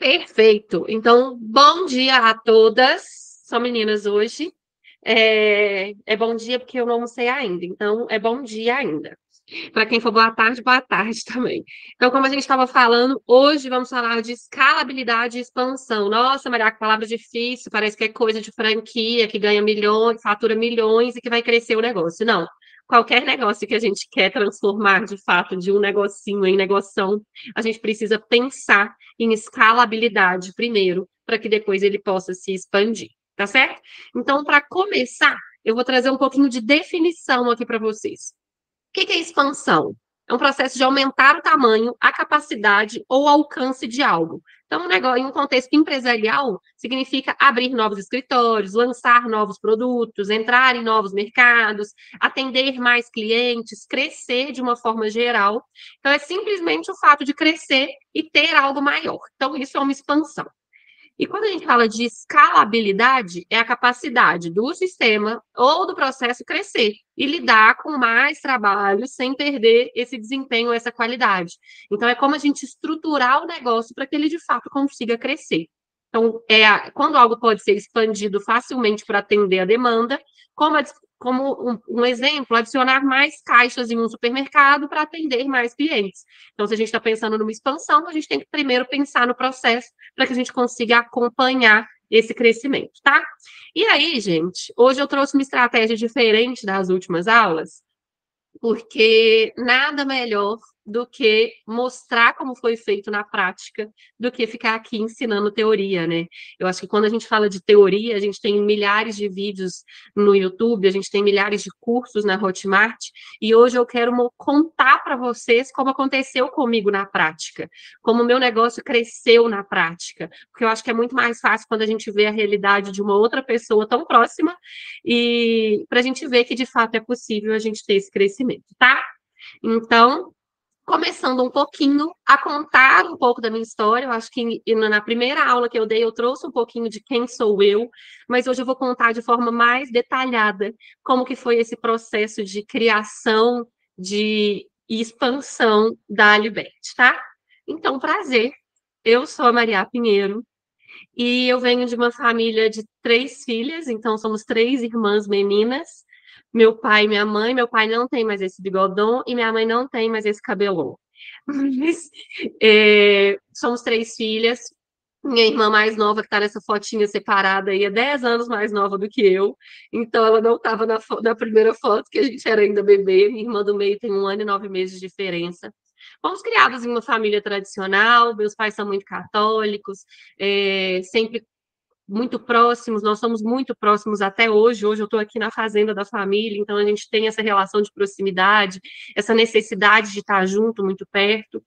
Perfeito. Então, bom dia a todas. São meninas hoje. É bom dia porque eu não almocei ainda, então é bom dia ainda. Para quem for boa tarde também. Então, como a gente estava falando, hoje vamos falar de escalabilidade e expansão. Nossa, Maria, que palavra difícil, parece que é coisa de franquia, que ganha milhões, fatura milhões e que vai crescer o negócio. Não. Qualquer negócio que a gente quer transformar de fato de um negocinho em negoção, a gente precisa pensar em escalabilidade primeiro, para que depois ele possa se expandir, tá certo? Então, para começar, eu vou trazer um pouquinho de definição aqui para vocês. O que é expansão? É um processo de aumentar o tamanho, a capacidade ou alcance de algo. Então, em um contexto empresarial, significa abrir novos escritórios, lançar novos produtos, entrar em novos mercados, atender mais clientes, crescer de uma forma geral. Então, é simplesmente o fato de crescer e ter algo maior. Então, isso é uma expansão. E quando a gente fala de escalabilidade, é a capacidade do sistema ou do processo crescer e lidar com mais trabalho sem perder esse desempenho, essa qualidade. Então, é como a gente estruturar o negócio para que ele de fato consiga crescer. Então, quando algo pode ser expandido facilmente para atender a demanda, como um exemplo, adicionar mais caixas em um supermercado para atender mais clientes. Então, se a gente está pensando numa expansão, a gente tem que primeiro pensar no processo para que a gente consiga acompanhar esse crescimento, tá? E aí, gente, hoje eu trouxe uma estratégia diferente das últimas aulas, porque nada melhor do que mostrar como foi feito na prática, do que ficar aqui ensinando teoria, né? Eu acho que quando a gente fala de teoria, a gente tem milhares de vídeos no YouTube, a gente tem milhares de cursos na Hotmart, e hoje eu quero contar para vocês como aconteceu comigo na prática, como o meu negócio cresceu na prática, porque eu acho que é muito mais fácil quando a gente vê a realidade de uma outra pessoa tão próxima e para a gente ver que de fato é possível a gente ter esse crescimento, tá? Então, começando um pouquinho a contar um pouco da minha história, eu acho que na primeira aula que eu dei eu trouxe um pouquinho de quem sou eu, mas hoje eu vou contar de forma mais detalhada como que foi esse processo de criação, de expansão da Alibert, tá? Então, prazer, eu sou a Maria Pinheiro, e eu venho de uma família de 3 filhas, então somos 3 irmãs meninas. Meu pai e minha mãe, meu pai não tem mais esse bigodão e minha mãe não tem mais esse cabelão. Mas, somos 3 filhas. Minha irmã mais nova, que está nessa fotinha separada aí, é 10 anos mais nova do que eu. Então, ela não estava na primeira foto, que a gente era ainda bebê. Minha irmã do meio tem 1 ano e 9 meses de diferença. Fomos criados em uma família tradicional, meus pais são muito católicos, sempre muito próximos, nós somos muito próximos até hoje. Hoje eu estou aqui na fazenda da família, então a gente tem essa relação de proximidade, essa necessidade de estar junto, muito perto.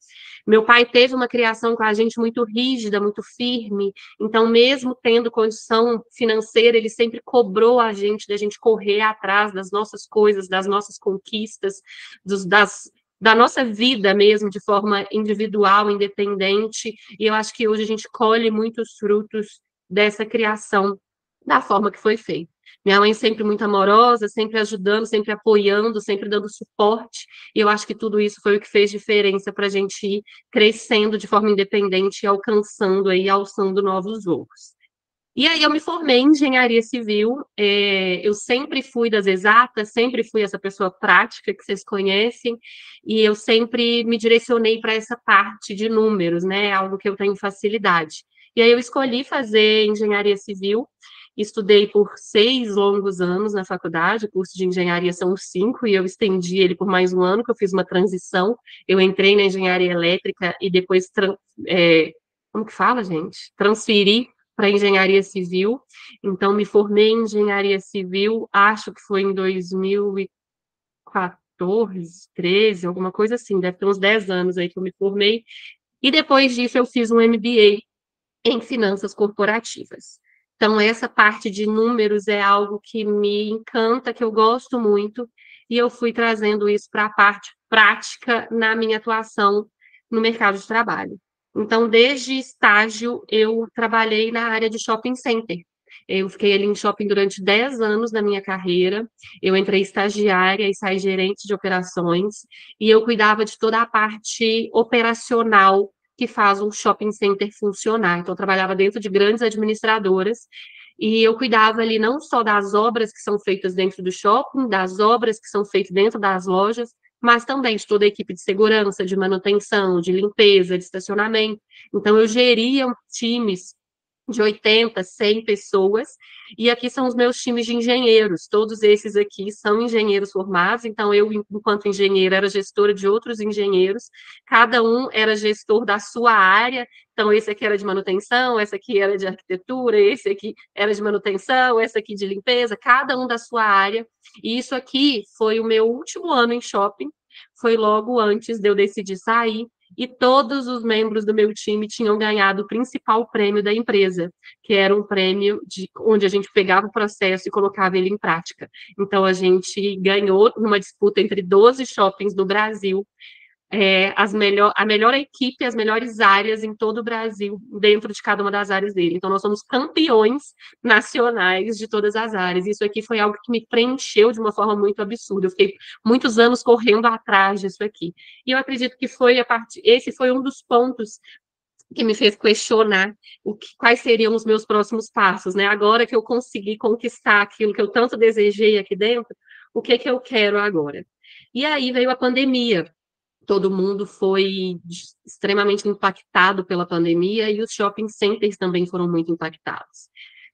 Meu pai teve uma criação com a gente muito rígida, muito firme, então mesmo tendo condição financeira, ele sempre cobrou a gente da gente correr atrás das nossas coisas, das nossas conquistas, da nossa vida mesmo, de forma individual, independente, e eu acho que hoje a gente colhe muitos frutos dessa criação da forma que foi feita. Minha mãe sempre muito amorosa, sempre ajudando, sempre apoiando, sempre dando suporte, e eu acho que tudo isso foi o que fez diferença para a gente ir crescendo de forma independente e alcançando aí, alçando novos voos. E aí eu me formei em engenharia civil, eu sempre fui das exatas, sempre fui essa pessoa prática que vocês conhecem, e eu sempre me direcionei para essa parte de números, né, algo que eu tenho facilidade. E aí eu escolhi fazer engenharia civil, estudei por 6 longos anos na faculdade, o curso de engenharia são 5, e eu estendi ele por mais um ano, que eu fiz uma transição, eu entrei na engenharia elétrica e depois, como que fala, gente? Transferi para engenharia civil, então me formei em engenharia civil, acho que foi em 2014, 13, alguma coisa assim, deve ter uns 10 anos aí que eu me formei, e depois disso eu fiz um MBA em finanças corporativas. Então, essa parte de números é algo que me encanta, que eu gosto muito, e eu fui trazendo isso para a parte prática na minha atuação no mercado de trabalho. Então, desde estágio, eu trabalhei na área de shopping center. Eu fiquei ali em shopping durante 10 anos da minha carreira. Eu entrei estagiária e saí gerente de operações, e eu cuidava de toda a parte operacional que faz um shopping center funcionar. Então, eu trabalhava dentro de grandes administradoras e eu cuidava ali não só das obras que são feitas dentro do shopping, das obras que são feitas dentro das lojas, mas também de toda a equipe de segurança, de manutenção, de limpeza, de estacionamento. Então, eu geria times de 80, 100 pessoas, e aqui são os meus times de engenheiros, todos esses aqui são engenheiros formados, então eu, enquanto engenheira, era gestora de outros engenheiros, cada um era gestor da sua área, então esse aqui era de manutenção, esse aqui era de arquitetura, esse aqui era de manutenção, esse aqui de limpeza, cada um da sua área, e isso aqui foi o meu último ano em shopping, foi logo antes de eu decidir sair, e todos os membros do meu time tinham ganhado o principal prêmio da empresa, que era um prêmio onde a gente pegava o processo e colocava ele em prática. Então, a gente ganhou numa disputa entre 12 shoppings do Brasil, a melhor equipe, as melhores áreas em todo o Brasil, dentro de cada uma das áreas dele. Então, nós somos campeões nacionais de todas as áreas. Isso aqui foi algo que me preencheu de uma forma muito absurda. Eu fiquei muitos anos correndo atrás disso aqui. E eu acredito que esse foi um dos pontos que me fez questionar quais seriam os meus próximos passos, né? Agora que eu consegui conquistar aquilo que eu tanto desejei aqui dentro, o que eu quero agora? E aí veio a pandemia. Todo mundo foi extremamente impactado pela pandemia e os shopping centers também foram muito impactados.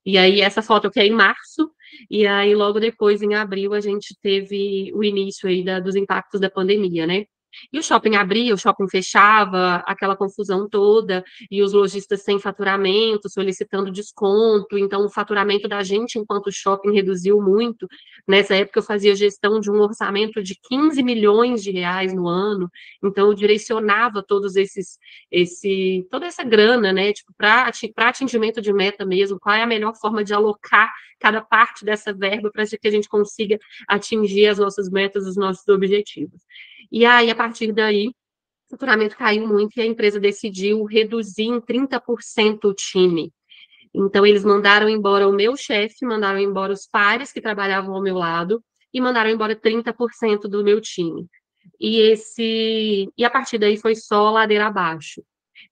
E aí, essa foto aqui é em março, e aí logo depois, em abril, a gente teve o início aí dos impactos da pandemia, né? E o shopping abria, o shopping fechava, aquela confusão toda, e os lojistas sem faturamento, solicitando desconto, então o faturamento da gente enquanto shopping reduziu muito. Nessa época eu fazia gestão de um orçamento de 15 milhões de reais no ano, então eu direcionava toda essa grana, né, tipo, para atingimento de meta mesmo, qual é a melhor forma de alocar cada parte dessa verba para que a gente consiga atingir as nossas metas, os nossos objetivos. E aí, a partir daí, o faturamento caiu muito e a empresa decidiu reduzir em 30% o time. Então, eles mandaram embora o meu chefe, mandaram embora os pares que trabalhavam ao meu lado e mandaram embora 30% do meu time. E a partir daí foi só ladeira abaixo.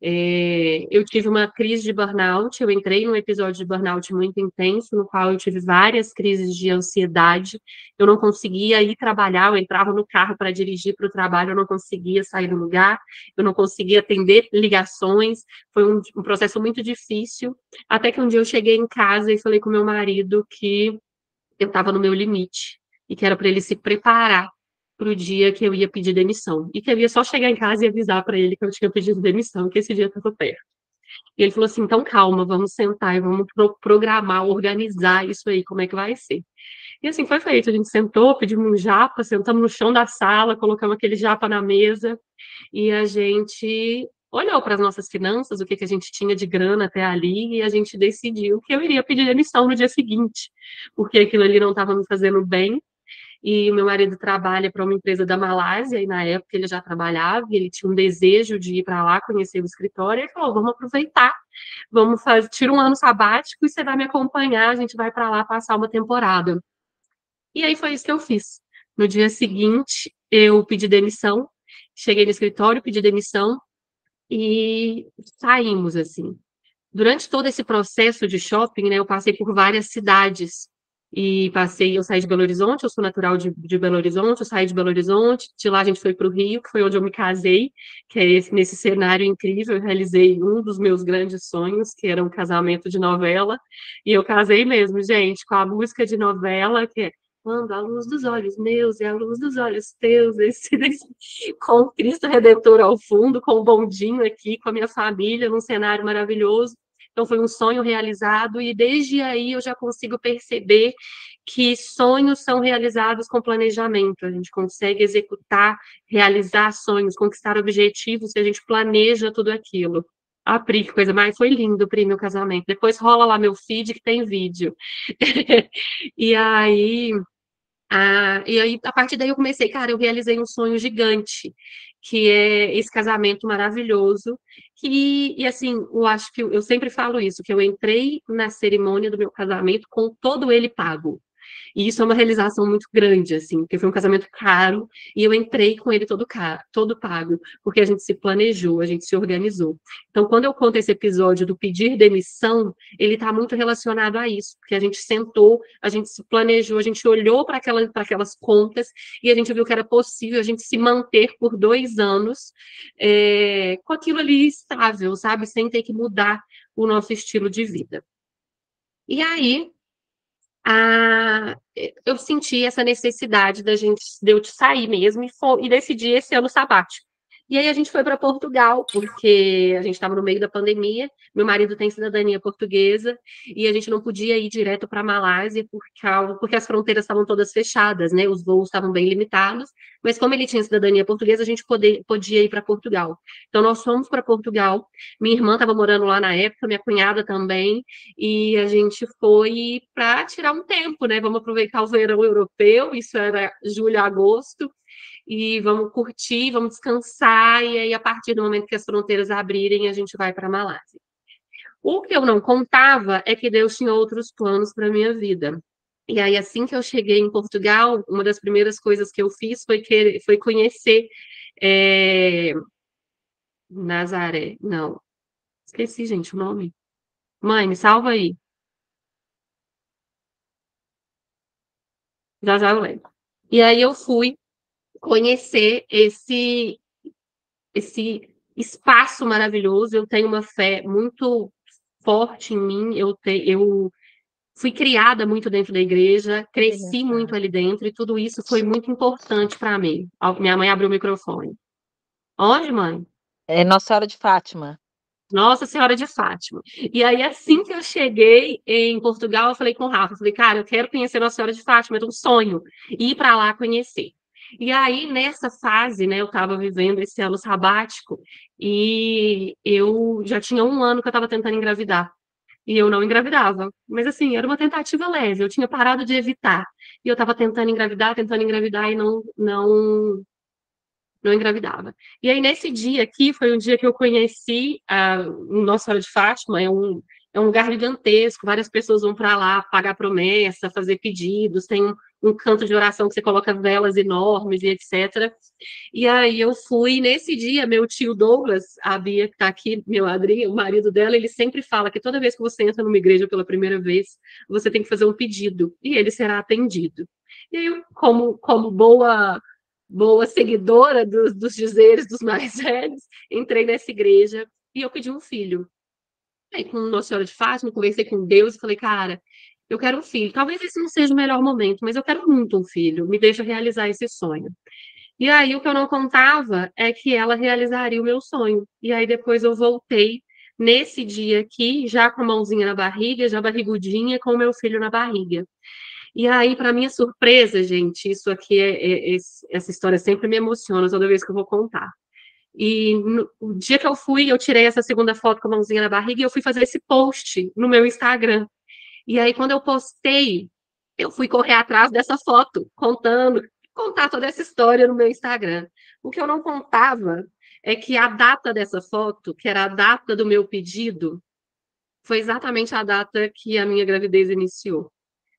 Eu tive uma crise de burnout, eu entrei num episódio de burnout muito intenso, no qual eu tive várias crises de ansiedade, eu não conseguia ir trabalhar, eu entrava no carro para dirigir para o trabalho, eu não conseguia sair do lugar, eu não conseguia atender ligações, foi um processo muito difícil, até que um dia eu cheguei em casa e falei com meu marido que eu estava no meu limite, e que era para ele se preparar para o dia que eu ia pedir demissão. E que eu ia só chegar em casa e avisar para ele que eu tinha pedido demissão, que esse dia estava perto. E ele falou assim: então calma, vamos sentar e vamos programar, organizar isso aí, como é que vai ser. E assim foi feito. A gente sentou, pedimos um japa, sentamos no chão da sala, colocamos aquele japa na mesa e a gente olhou para as nossas finanças, o que a gente tinha de grana até ali, e a gente decidiu que eu iria pedir demissão no dia seguinte, porque aquilo ali não estava me fazendo bem. E o meu marido trabalha para uma empresa da Malásia, e na época ele já trabalhava, e ele tinha um desejo de ir para lá conhecer o escritório, e ele falou: vamos aproveitar, vamos fazer, tira um ano sabático e você vai me acompanhar, a gente vai para lá passar uma temporada. E aí foi isso que eu fiz. No dia seguinte, eu pedi demissão, cheguei no escritório, pedi demissão e saímos, assim. Durante todo esse processo de shopping, né, eu passei por várias cidades. Eu saí de Belo Horizonte, eu sou natural de Belo Horizonte, eu saí de Belo Horizonte, de lá a gente foi para o Rio, que foi onde eu me casei, que é nesse cenário incrível, eu realizei um dos meus grandes sonhos, que era um casamento de novela, e eu casei mesmo, gente, com a música de novela, que é quando a luz dos olhos meus e a luz dos olhos teus, com o Cristo Redentor ao fundo, com o bondinho aqui, com a minha família, num cenário maravilhoso. Então, foi um sonho realizado, e desde aí eu já consigo perceber que sonhos são realizados com planejamento. A gente consegue executar, realizar sonhos, conquistar objetivos se a gente planeja tudo aquilo. Ah, Pri, que coisa mais. Foi lindo, Pri, meu casamento. Depois rola lá meu feed que tem vídeo. E aí. A partir daí eu comecei, cara, eu realizei um sonho gigante, que é esse casamento maravilhoso, e assim, eu acho que eu sempre falo isso, que eu entrei na cerimônia do meu casamento com todo ele pago. E isso é uma realização muito grande, assim, porque foi um casamento caro e eu entrei com ele todo pago, porque a gente se planejou, a gente se organizou. Então, quando eu conto esse episódio do pedir demissão, ele está muito relacionado a isso, porque a gente sentou, a gente se planejou, a gente olhou para aquelas contas e a gente viu que era possível a gente se manter por 2 anos com aquilo ali estável, sabe? Sem ter que mudar o nosso estilo de vida. E aí, eu senti essa necessidade de eu sair mesmo e decidir esse ano sabático. E aí a gente foi para Portugal, porque a gente estava no meio da pandemia, meu marido tem cidadania portuguesa, e a gente não podia ir direto para a Malásia porque as fronteiras estavam todas fechadas, né? Os voos estavam bem limitados, mas como ele tinha cidadania portuguesa, a gente podia ir para Portugal. Então nós fomos para Portugal, minha irmã estava morando lá na época, minha cunhada também, e a gente foi para tirar um tempo, né? Vamos aproveitar o verão europeu, isso era julho, agosto, e vamos curtir, vamos descansar, e aí, a partir do momento que as fronteiras abrirem, a gente vai para a Malásia. O que eu não contava é que Deus tinha outros planos para a minha vida. E aí, assim que eu cheguei em Portugal, uma das primeiras coisas que eu fiz foi conhecer é, Nazaré. Não, esqueci, gente, o nome. Mãe, me salva aí. Já já eu lembro. E aí eu fui conhecer esse espaço maravilhoso. Eu tenho uma fé muito forte em mim. Eu fui criada muito dentro da igreja, cresci muito ali dentro, e tudo isso foi muito importante para mim. Minha mãe abriu o microfone. Onde, mãe? É Nossa Senhora de Fátima. Nossa Senhora de Fátima. E aí, assim que eu cheguei em Portugal, eu falei com o Rafa, eu falei, cara, eu quero conhecer Nossa Senhora de Fátima, é um sonho ir para lá conhecer. E aí, nessa fase, né, eu estava vivendo esse ano sabático e eu já tinha 1 ano que eu estava tentando engravidar. E eu não engravidava. Mas, assim, era uma tentativa leve, eu tinha parado de evitar. E eu estava tentando engravidar e não engravidava. E aí, nesse dia aqui, foi um dia que eu conheci a Nossa Senhora de Fátima, é um lugar gigantesco, várias pessoas vão para lá pagar promessa, fazer pedidos, tem um canto de oração que você coloca velas enormes e etc. E aí eu fui, nesse dia, meu tio Douglas, a Bia, que está aqui, meu madrinho, o marido dela, ele sempre fala que toda vez que você entra numa igreja pela primeira vez, você tem que fazer um pedido, e ele será atendido. E aí, como boa seguidora dos dizeres dos mais velhos, entrei nessa igreja e eu pedi um filho. Aí, com Nossa Senhora de Fátima, conversei com Deus e falei, cara, eu quero um filho. Talvez esse não seja o melhor momento, mas eu quero muito um filho. Me deixa realizar esse sonho. E aí, o que eu não contava é que ela realizaria o meu sonho. E aí, depois eu voltei nesse dia aqui, já com a mãozinha na barriga, já barrigudinha, com o meu filho na barriga. E aí, para minha surpresa, gente, isso aqui essa história sempre me emociona toda vez que eu vou contar. E o dia que eu fui, eu tirei essa segunda foto com a mãozinha na barriga e eu fui fazer esse post no meu Instagram. E aí, quando eu postei, eu fui correr atrás dessa foto, contar toda essa história no meu Instagram. O que eu não contava é que a data dessa foto, que era a data do meu pedido, foi exatamente a data que a minha gravidez iniciou.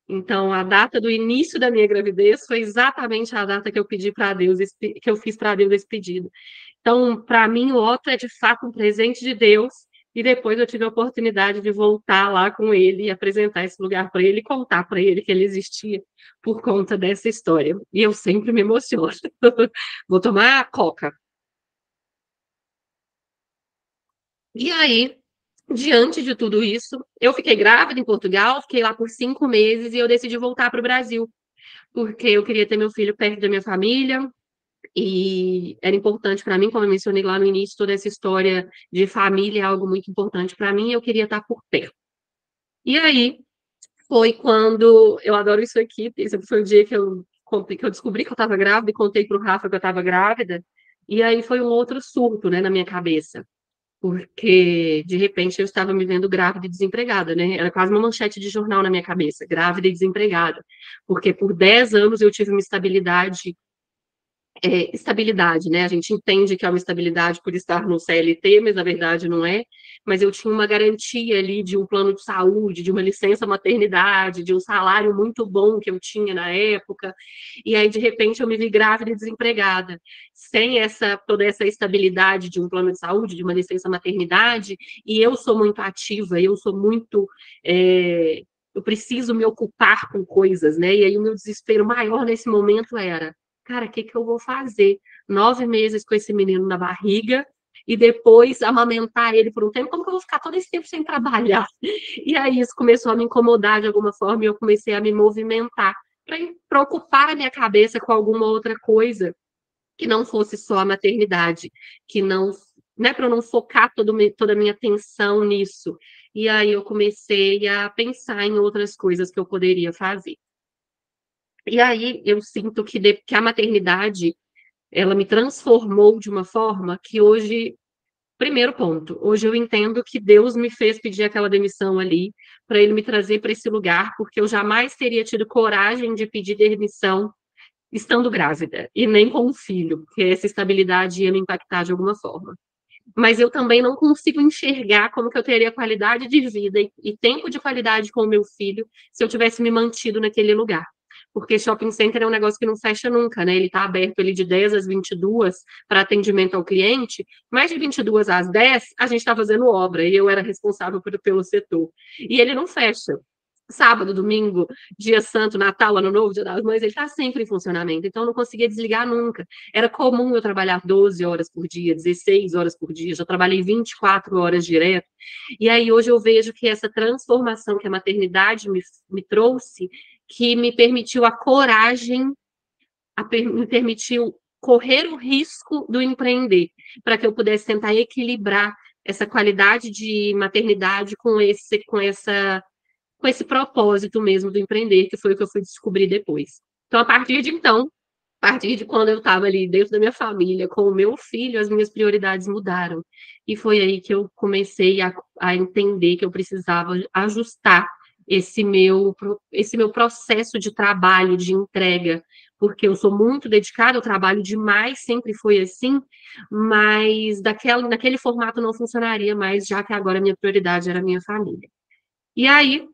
Então, a data do início da minha gravidez foi exatamente a data que eu pedi para Deus, que eu fiz para Deus esse pedido. Então, para mim, o Otto é de fato um presente de Deus. E depois eu tive a oportunidade de voltar lá com ele e apresentar esse lugar para ele e contar para ele que ele existia por conta dessa história. E eu sempre me emociono. Vou tomar a coca. E aí, diante de tudo isso, eu fiquei grávida em Portugal, fiquei lá por 5 meses e eu decidi voltar para o Brasil porque eu queria ter meu filho perto da minha família e era importante para mim, como eu mencionei lá no início, toda essa história de família é algo muito importante para mim, e eu queria estar por perto. E aí foi quando eu adoro isso aqui, esse foi o dia que eu descobri que eu estava grávida e contei para o Rafa que eu estava grávida, e aí foi um outro surto, né, na minha cabeça. Porque, de repente, eu estava me vendo grávida e desempregada, né? Era quase uma manchete de jornal na minha cabeça, grávida e desempregada. Porque por 10 anos eu tive uma estabilidade estabilidade, né? A gente entende que é uma estabilidade por estar no CLT, mas na verdade não é. Mas eu tinha uma garantia ali de um plano de saúde, de uma licença maternidade, de um salário muito bom que eu tinha na época. E aí, de repente, eu me vi grávida e desempregada, sem toda essa estabilidade de um plano de saúde, de uma licença maternidade. E eu sou muito ativa, eu sou muito. Eu preciso me ocupar com coisas, né? E aí o meu desespero maior nesse momento era cara, o que que eu vou fazer? 9 meses com esse menino na barriga e depois amamentar ele por um tempo, como que eu vou ficar todo esse tempo sem trabalhar? E aí isso começou a me incomodar de alguma forma e eu comecei a me movimentar para ocupar a minha cabeça com alguma outra coisa que não fosse só a maternidade, que não, né, para eu não focar toda a minha atenção nisso. E aí eu comecei a pensar em outras coisas que eu poderia fazer. E aí eu sinto que a maternidade, ela me transformou de uma forma que hoje, primeiro ponto, hoje eu entendo que Deus me fez pedir aquela demissão ali, para ele me trazer para esse lugar, porque eu jamais teria tido coragem de pedir demissão estando grávida, e nem com um filho, porque essa estabilidade ia me impactar de alguma forma. Mas eu também não consigo enxergar como que eu teria qualidade de vida e tempo de qualidade com o meu filho se eu tivesse me mantido naquele lugar. Porque shopping center é um negócio que não fecha nunca, né? Ele está aberto ali de 10 às 22 para atendimento ao cliente, mas de 22 às 10 a gente está fazendo obra e eu era responsável pelo setor. E ele não fecha. Sábado, domingo, dia santo, Natal, Ano Novo, Dia das Mães, ele está sempre em funcionamento. Então, eu não conseguia desligar nunca. Era comum eu trabalhar 12 horas por dia, 16 horas por dia, já trabalhei 24 horas direto. E aí, hoje, eu vejo que essa transformação que a maternidade me trouxe, que me permitiu a coragem, me permitiu correr o risco do empreender, para que eu pudesse tentar equilibrar essa qualidade de maternidade com esse propósito mesmo do empreender, que foi o que eu fui descobrir depois. Então, a partir de quando eu estava ali dentro da minha família, com o meu filho, as minhas prioridades mudaram. E foi aí que eu comecei a entender que eu precisava ajustar esse meu processo de trabalho, de entrega, porque eu sou muito dedicada, eu trabalho demais, sempre foi assim, mas naquele formato não funcionaria mais, já que agora a minha prioridade era a minha família. E aí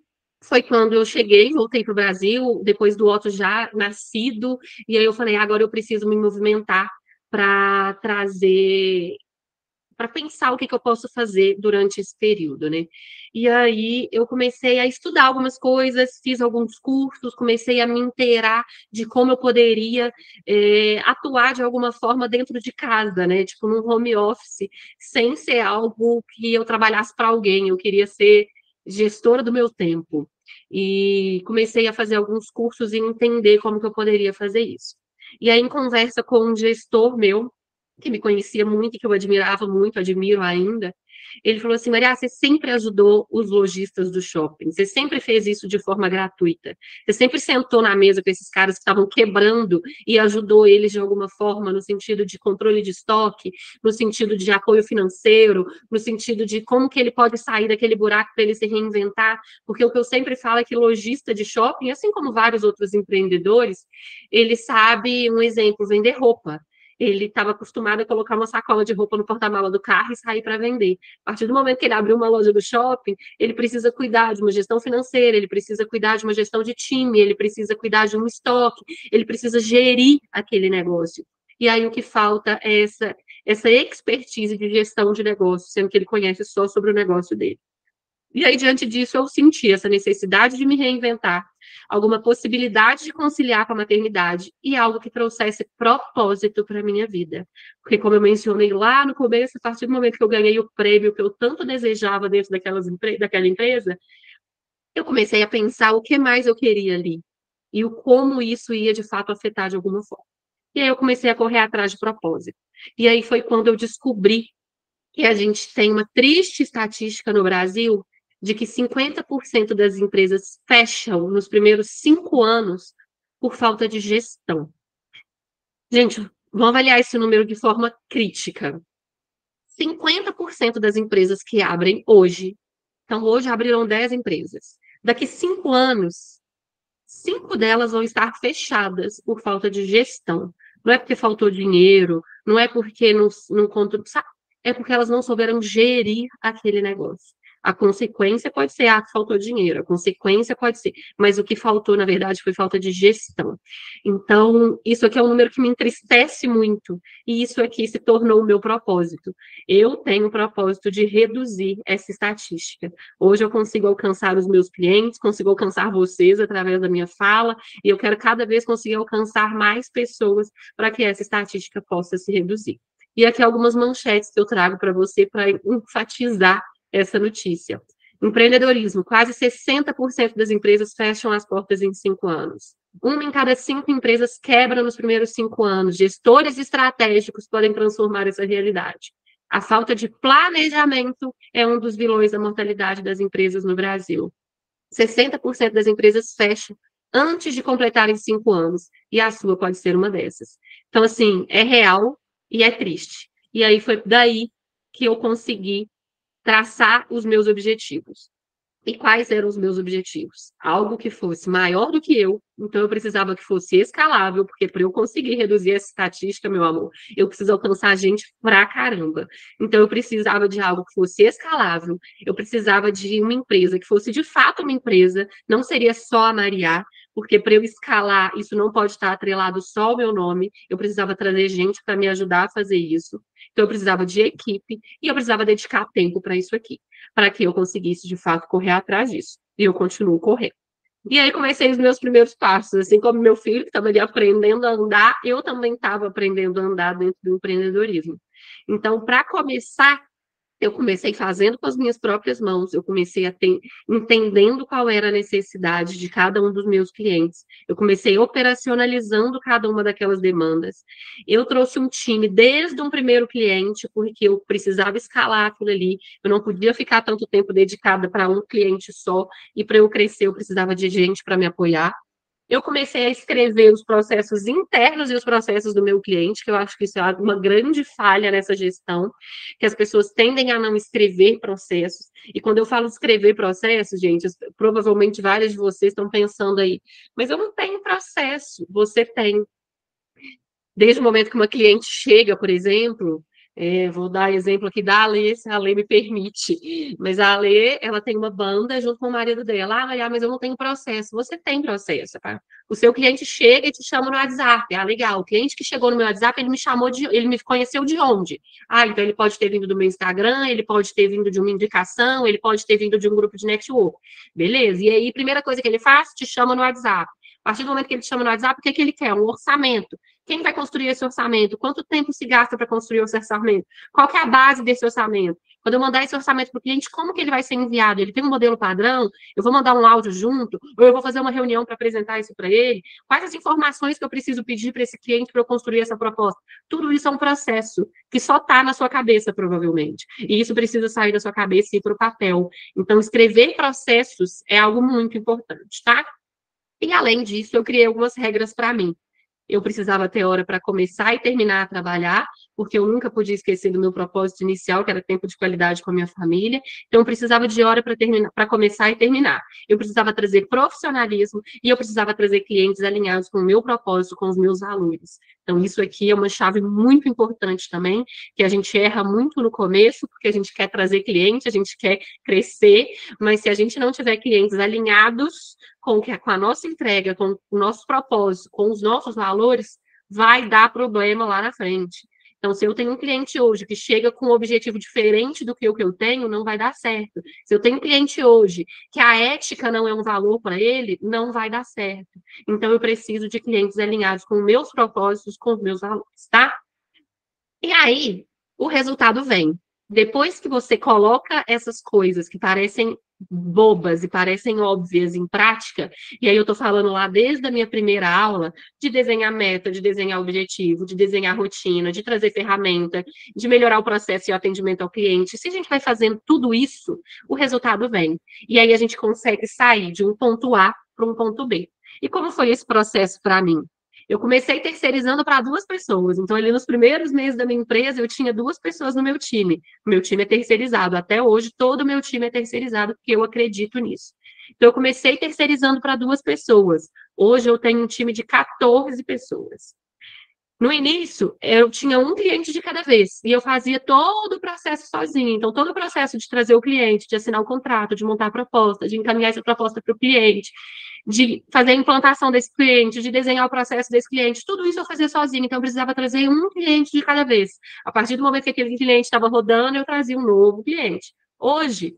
foi quando eu cheguei, voltei para o Brasil, depois do Otto já nascido, e aí eu falei, agora eu preciso me movimentar para trazer, para pensar o que, que eu posso fazer durante esse período, né? E aí eu comecei a estudar algumas coisas, fiz alguns cursos, comecei a me inteirar de como eu poderia atuar de alguma forma dentro de casa, né? Tipo, num home office, sem ser algo que eu trabalhasse para alguém, eu queria ser gestora do meu tempo. E comecei a fazer alguns cursos e entender como que eu poderia fazer isso. E aí, em conversa com um gestor meu, que me conhecia muito e que eu admirava muito, admiro ainda, ele falou assim, Maria, você sempre ajudou os lojistas do shopping, você sempre fez isso de forma gratuita, você sempre sentou na mesa com esses caras que estavam quebrando e ajudou eles de alguma forma, no sentido de controle de estoque, no sentido de apoio financeiro, no sentido de como que ele pode sair daquele buraco para ele se reinventar, porque o que eu sempre falo é que lojista de shopping, assim como vários outros empreendedores, ele sabe, um exemplo, vender roupa. Ele estava acostumado a colocar uma sacola de roupa no porta-mala do carro e sair para vender. A partir do momento que ele abriu uma loja do shopping, ele precisa cuidar de uma gestão financeira, ele precisa cuidar de uma gestão de time, ele precisa cuidar de um estoque, ele precisa gerir aquele negócio. E aí o que falta é essa expertise de gestão de negócio, sendo que ele conhece só sobre o negócio dele. E aí, diante disso, eu senti essa necessidade de me reinventar, alguma possibilidade de conciliar com a maternidade e algo que trouxesse propósito para a minha vida. Porque, como eu mencionei lá no começo, a partir do momento que eu ganhei o prêmio que eu tanto desejava dentro daquela empresa, eu comecei a pensar o que mais eu queria ali e o como isso ia, de fato, afetar de alguma forma. E aí eu comecei a correr atrás de propósito. E aí foi quando eu descobri que a gente tem uma triste estatística no Brasil de que 50% das empresas fecham nos primeiros 5 anos por falta de gestão. Gente, vamos avaliar esse número de forma crítica. 50% das empresas que abrem hoje, então hoje abriram 10 empresas. Daqui 5 anos, 5 delas vão estar fechadas por falta de gestão. Não é porque faltou dinheiro, não é porque não contou, sabe? É porque elas não souberam gerir aquele negócio. A consequência pode ser, faltou dinheiro, a consequência pode ser, mas o que faltou, na verdade, foi falta de gestão. Então, isso aqui é um número que me entristece muito, e isso aqui se tornou o meu propósito. Eu tenho o propósito de reduzir essa estatística. Hoje eu consigo alcançar os meus clientes, consigo alcançar vocês através da minha fala, e eu quero cada vez conseguir alcançar mais pessoas para que essa estatística possa se reduzir. E aqui algumas manchetes que eu trago para você para enfatizar essa notícia. Empreendedorismo: quase 60% das empresas fecham as portas em 5 anos. 1 em cada 5 empresas quebra nos primeiros 5 anos. Gestores estratégicos podem transformar essa realidade. A falta de planejamento é um dos vilões da mortalidade das empresas no Brasil. 60% das empresas fecham antes de completarem 5 anos, e a sua pode ser uma dessas. Então, assim, é real e é triste. E aí foi daí que eu consegui traçar os meus objetivos. E quais eram os meus objetivos? Algo que fosse maior do que eu, então eu precisava que fosse escalável, porque para eu conseguir reduzir essa estatística, meu amor, eu preciso alcançar gente pra caramba. Então eu precisava de algo que fosse escalável, eu precisava de uma empresa que fosse de fato uma empresa, não seria só a Mariá, porque para eu escalar, isso não pode estar atrelado só ao meu nome, eu precisava trazer gente para me ajudar a fazer isso. Então eu precisava de equipe e eu precisava dedicar tempo para isso aqui, para que eu conseguisse, de fato, correr atrás disso. E eu continuo correndo. E aí comecei os meus primeiros passos, assim como meu filho, que estava ali aprendendo a andar, eu também estava aprendendo a andar dentro do empreendedorismo. Então, para começar, eu comecei fazendo com as minhas próprias mãos, eu comecei entendendo qual era a necessidade de cada um dos meus clientes, eu comecei operacionalizando cada uma daquelas demandas. Eu trouxe um time desde um primeiro cliente, porque eu precisava escalar aquilo ali, eu não podia ficar tanto tempo dedicada para um cliente só, e para eu crescer eu precisava de gente para me apoiar. Eu comecei a escrever os processos internos e os processos do meu cliente, que eu acho que isso é uma grande falha nessa gestão, que as pessoas tendem a não escrever processos. E quando eu falo escrever processos, gente, provavelmente várias de vocês estão pensando aí, mas eu não tenho processo. Você tem. Desde o momento que uma cliente chega, por exemplo, vou dar exemplo aqui da Alê, se a Alê me permite, mas a Alê, ela tem uma banda junto com o marido dela. Maria, mas eu não tenho processo. Você tem processo, tá? O seu cliente chega e te chama no WhatsApp. Legal, o cliente que chegou no meu WhatsApp, ele me conheceu de onde? Então ele pode ter vindo do meu Instagram, ele pode ter vindo de uma indicação, ele pode ter vindo de um grupo de network. Beleza, e aí, primeira coisa que ele faz, te chama no WhatsApp. A partir do momento que ele te chama no WhatsApp, o que ele quer? Um orçamento. Quem vai construir esse orçamento? Quanto tempo se gasta para construir esse orçamento? Qual que é a base desse orçamento? Quando eu mandar esse orçamento para o cliente, como que ele vai ser enviado? Ele tem um modelo padrão? Eu vou mandar um áudio junto? Ou eu vou fazer uma reunião para apresentar isso para ele? Quais as informações que eu preciso pedir para esse cliente para eu construir essa proposta? Tudo isso é um processo que só está na sua cabeça, provavelmente. E isso precisa sair da sua cabeça e ir para o papel. Então, escrever processos é algo muito importante, tá? E, além disso, eu criei algumas regras para mim. Eu precisava ter hora para começar e terminar a trabalhar, porque eu nunca podia esquecer do meu propósito inicial, que era tempo de qualidade com a minha família. Então, eu precisava de hora para terminar, para começar e terminar. Eu precisava trazer profissionalismo e eu precisava trazer clientes alinhados com o meu propósito, com os meus valores. Então, isso aqui é uma chave muito importante também, que a gente erra muito no começo, porque a gente quer trazer cliente, a gente quer crescer, mas se a gente não tiver clientes alinhados com a nossa entrega, com o nosso propósito, com os nossos valores, vai dar problema lá na frente. Então, se eu tenho um cliente hoje que chega com um objetivo diferente do que o que eu tenho, não vai dar certo. Se eu tenho um cliente hoje que a ética não é um valor para ele, não vai dar certo. Então, eu preciso de clientes alinhados com meus propósitos, com os meus valores, tá? E aí, o resultado vem. Depois que você coloca essas coisas que parecem bobas e parecem óbvias em prática, e aí eu estou falando lá desde a minha primeira aula de desenhar meta, de desenhar objetivo, de desenhar rotina, de trazer ferramenta, de melhorar o processo e o atendimento ao cliente. Se a gente vai fazendo tudo isso, o resultado vem. E aí a gente consegue sair de um ponto A para um ponto B. E como foi esse processo para mim? Eu comecei terceirizando para 2 pessoas. Então, ali nos primeiros meses da minha empresa, eu tinha 2 pessoas no meu time. O meu time é terceirizado. Até hoje, todo o meu time é terceirizado, porque eu acredito nisso. Então, eu comecei terceirizando para 2 pessoas. Hoje, eu tenho um time de 14 pessoas. No início, eu tinha um cliente de cada vez, e eu fazia todo o processo sozinha. Então, todo o processo de trazer o cliente, de assinar o contrato, de montar a proposta, de encaminhar essa proposta para o cliente, de fazer a implantação desse cliente, de desenhar o processo desse cliente, tudo isso eu fazia sozinha. Então, eu precisava trazer um cliente de cada vez. A partir do momento que aquele cliente estava rodando, eu trazia um novo cliente. Hoje,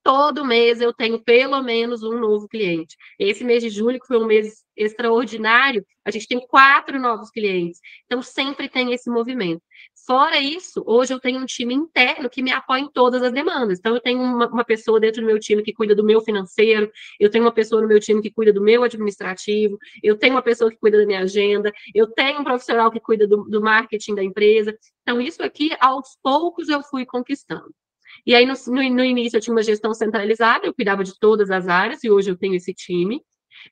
todo mês eu tenho pelo menos um novo cliente. Esse mês de julho, que foi um mês extraordinário, a gente tem 4 novos clientes. Então, sempre tem esse movimento. Fora isso, hoje eu tenho um time interno que me apoia em todas as demandas. Então, eu tenho uma pessoa dentro do meu time que cuida do meu financeiro, eu tenho uma pessoa no meu time que cuida do meu administrativo, eu tenho uma pessoa que cuida da minha agenda, eu tenho um profissional que cuida do marketing da empresa. Então, isso aqui, aos poucos, eu fui conquistando. E aí, no início, eu tinha uma gestão centralizada, eu cuidava de todas as áreas, e hoje eu tenho esse time.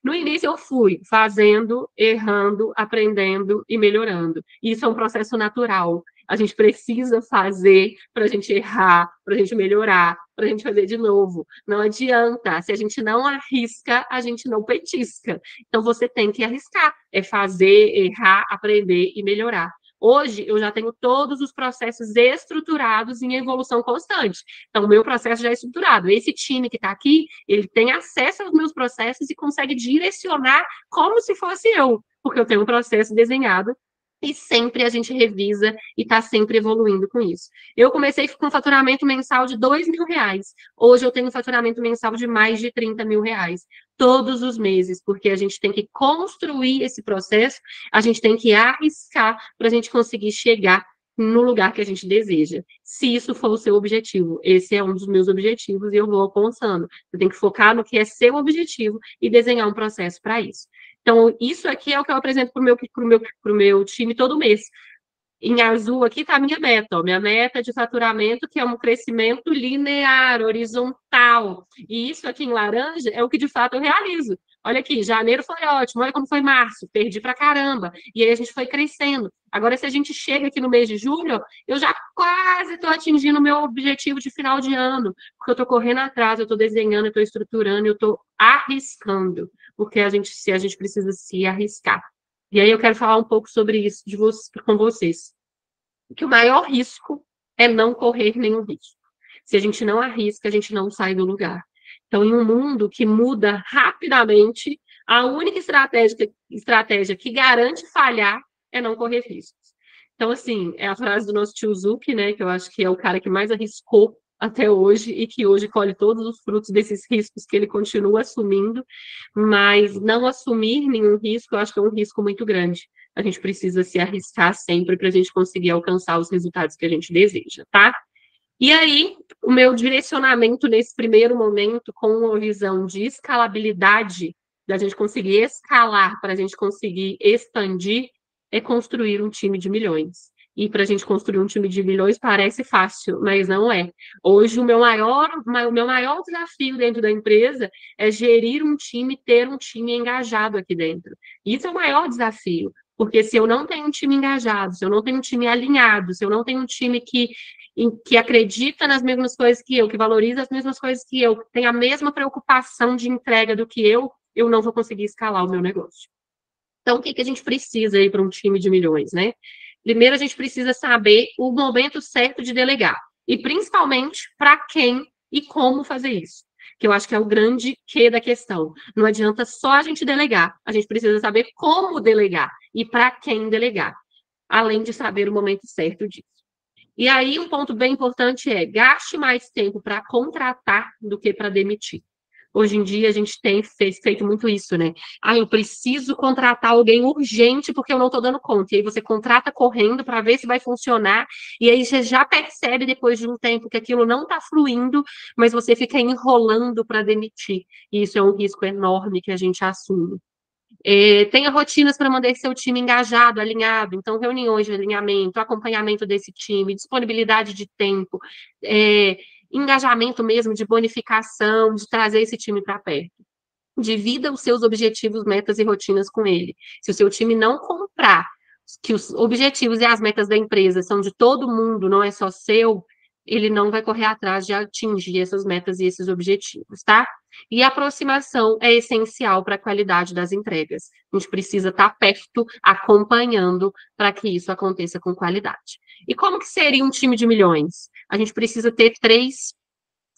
No início, eu fui fazendo, errando, aprendendo e melhorando. Isso é um processo natural. A gente precisa fazer para a gente errar, para a gente melhorar, para a gente fazer de novo. Não adianta. Se a gente não arrisca, a gente não petisca. Então, você tem que arriscar. É fazer, errar, aprender e melhorar. Hoje, eu já tenho todos os processos estruturados em evolução constante. Então, o meu processo já é estruturado. Esse time que está aqui, ele tem acesso aos meus processos e consegue direcionar como se fosse eu, porque eu tenho um processo desenhado e sempre a gente revisa e está sempre evoluindo com isso. Eu comecei com um faturamento mensal de R$ 2.000. Hoje eu tenho um faturamento mensal de mais de R$ 30.000 todos os meses, porque a gente tem que construir esse processo, a gente tem que arriscar para a gente conseguir chegar no lugar que a gente deseja. Se isso for o seu objetivo, esse é um dos meus objetivos e eu vou alcançando. Você tem que focar no que é seu objetivo e desenhar um processo para isso. Então, isso aqui é o que eu apresento para o meu time todo mês. Em azul aqui está a minha meta, ó. Minha meta de faturamento, que é um crescimento linear, horizontal. E isso aqui em laranja é o que de fato eu realizo. Olha aqui, janeiro foi ótimo, olha como foi março, perdi pra caramba. E aí a gente foi crescendo. Agora, se a gente chega aqui no mês de julho, eu já quase estou atingindo o meu objetivo de final de ano, porque eu estou correndo atrás, eu estou desenhando, eu estou estruturando, eu estou arriscando, porque se a gente precisa se arriscar. E aí eu quero falar um pouco sobre isso com vocês. Que o maior risco é não correr nenhum risco. Se a gente não arrisca, a gente não sai do lugar. Então, em um mundo que muda rapidamente, a única estratégia que garante falhar é não correr riscos. Então, assim, é a frase do nosso tio Zuki, né, que eu acho que é o cara que mais arriscou até hoje e que hoje colhe todos os frutos desses riscos que ele continua assumindo, mas não assumir nenhum risco, eu acho que é um risco muito grande. A gente precisa se arriscar sempre para a gente conseguir alcançar os resultados que a gente deseja, tá? E aí, o meu direcionamento nesse primeiro momento, com uma visão de escalabilidade, da gente conseguir escalar, para a gente conseguir expandir, é construir um time de milhões. E para a gente construir um time de milhões parece fácil, mas não é. Hoje, o meu maior desafio dentro da empresa é gerir um time, ter um time engajado aqui dentro. Isso é o maior desafio, porque se eu não tenho um time engajado, se eu não tenho um time alinhado, se eu não tenho um time que acredita nas mesmas coisas que eu, que valoriza as mesmas coisas que eu, que tem a mesma preocupação de entrega do que eu não vou conseguir escalar o meu negócio. Então, o que a gente precisa aí para um time de milhões, né? Primeiro, a gente precisa saber o momento certo de delegar. E, principalmente, para quem e como fazer isso. Que eu acho que é o grande quê da questão. Não adianta só a gente delegar. A gente precisa saber como delegar e para quem delegar. Além de saber o momento certo disso. E aí, um ponto bem importante é gaste mais tempo para contratar do que para demitir. Hoje em dia, a gente tem feito muito isso, né? Eu preciso contratar alguém urgente porque eu não estou dando conta. E aí você contrata correndo para ver se vai funcionar. E aí você já percebe, depois de um tempo, que aquilo não está fluindo, mas você fica enrolando para demitir. E isso é um risco enorme que a gente assume. Tenha rotinas para manter seu time engajado, alinhado. Então, reuniões de alinhamento, acompanhamento desse time, disponibilidade de tempo, engajamento mesmo de bonificação, de trazer esse time para perto. Divida os seus objetivos, metas e rotinas com ele. Se o seu time não comprar que os objetivos e as metas da empresa são de todo mundo, não é só seu, ele não vai correr atrás de atingir essas metas e esses objetivos, tá? E a aproximação é essencial para a qualidade das entregas. A gente precisa estar perto, acompanhando, para que isso aconteça com qualidade. E como que seria um time de milhões? A gente precisa ter 3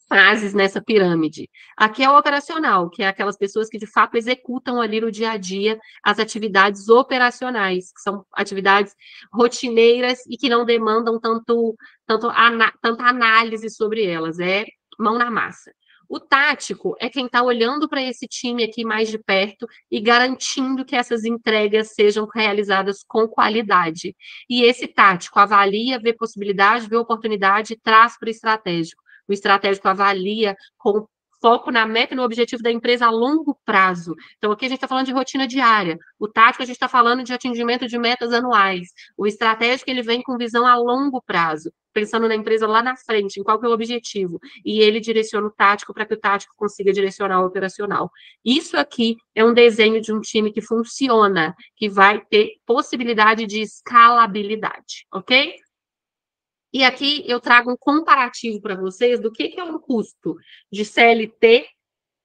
fases nessa pirâmide. Aqui é o operacional, que é aquelas pessoas que de fato executam ali no dia a dia as atividades operacionais, que são atividades rotineiras e que não demandam tanta análise sobre elas, é mão na massa. O tático é quem está olhando para esse time aqui mais de perto e garantindo que essas entregas sejam realizadas com qualidade. E esse tático avalia, vê possibilidade, vê oportunidade e traz para o estratégico. O estratégico avalia com foco na meta e no objetivo da empresa a longo prazo. Então, aqui a gente está falando de rotina diária. O tático, a gente está falando de atingimento de metas anuais. O estratégico, ele vem com visão a longo prazo, pensando na empresa lá na frente, em qual que é o objetivo. E ele direciona o tático para que o tático consiga direcionar o operacional. Isso aqui é um desenho de um time que funciona, que vai ter possibilidade de escalabilidade, ok? E aqui eu trago um comparativo para vocês do que é um custo de CLT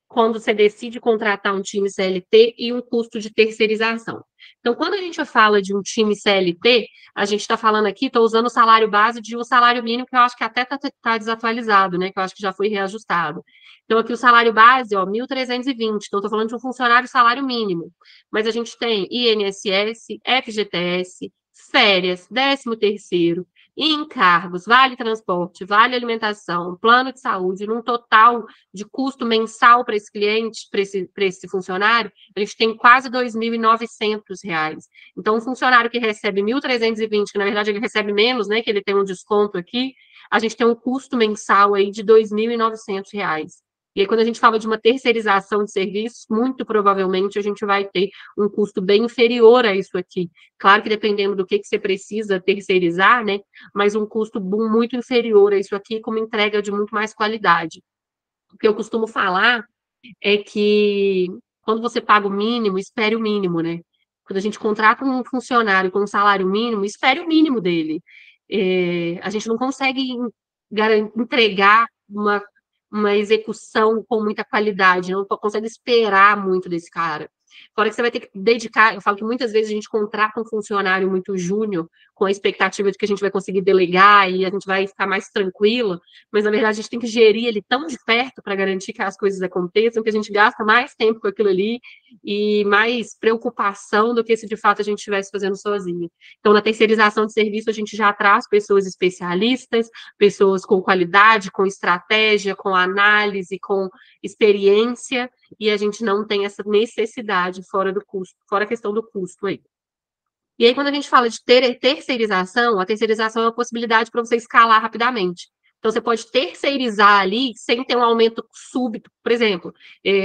quando você decide contratar um time CLT e um custo de terceirização. Então, quando a gente fala de um time CLT, a gente está falando aqui, estou usando o salário base de um salário mínimo, que eu acho que até está desatualizado, né? Que eu acho que já foi reajustado. Então, aqui o salário base, ó, 1.320. Então, estou falando de um funcionário salário mínimo. Mas a gente tem INSS, FGTS, férias, 13º, encargos, vale transporte, vale alimentação, plano de saúde, num total de custo mensal para esse cliente, para esse funcionário, a gente tem quase R$ 2.900. Então, um funcionário que recebe 1.320, que na verdade ele recebe menos, né, que ele tem um desconto aqui, a gente tem um custo mensal aí de R$ 2.900. E aí, quando a gente fala de uma terceirização de serviços, muito provavelmente a gente vai ter um custo bem inferior a isso aqui. Claro que dependendo do que você precisa terceirizar, né? Mas um custo muito inferior a isso aqui, com uma entrega de muito mais qualidade. O que eu costumo falar é que quando você paga o mínimo, espere o mínimo, né? Quando a gente contrata um funcionário com um salário mínimo, espere o mínimo dele. A gente não consegue entregar uma execução com muita qualidade, não consegue esperar muito desse cara. Fora que você vai ter que dedicar, eu falo que muitas vezes a gente contrata um funcionário muito júnior, com a expectativa de que a gente vai conseguir delegar e a gente vai ficar mais tranquilo, mas na verdade a gente tem que gerir ele tão de perto para garantir que as coisas aconteçam, que a gente gasta mais tempo com aquilo ali e mais preocupação do que se de fato a gente estivesse fazendo sozinho. Então, na terceirização de serviço, a gente já traz pessoas especialistas, pessoas com qualidade, com estratégia, com análise, com experiência, e a gente não tem essa necessidade fora do custo, fora a questão do custo aí. E aí, quando a gente fala de terceirização, a terceirização é uma possibilidade para você escalar rapidamente. Então, você pode terceirizar ali sem ter um aumento súbito. Por exemplo,